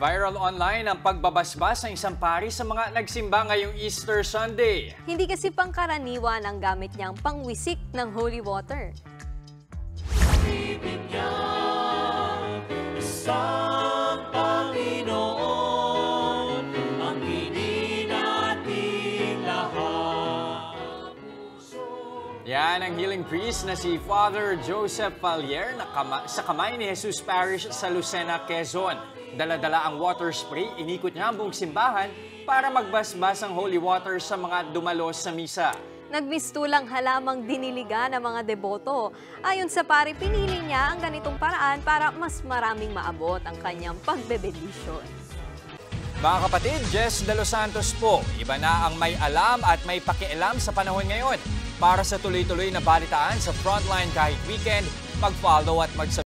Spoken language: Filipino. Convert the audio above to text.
Viral online ang pagbabasbas ng isang pari sa mga nagsimba ngayong Easter Sunday. Hindi kasi pangkaraniwan ang gamit niyang pangwisik ng holy water. Yan ang healing priest na si Father Joseph Fallier na sa kamay ni Jesus Parish sa Lucena, Quezon. Dala-dala ang water spray, inikot niya ang buong simbahan para magbasbas ang holy water sa mga dumalo sa misa. Nagmistulang halamang diniligan ng mga deboto. Ayon sa pari, pinili niya ang ganitong paraan para mas maraming maabot ang kanyang pagbebendisyon. Mga kapatid, Jess De Los Santos po. Iba na ang may alam at may pakialam sa panahon ngayon. Para sa tuloy-tuloy na balitaan sa Frontline kahit weekend, mag-follow at mag-subscribe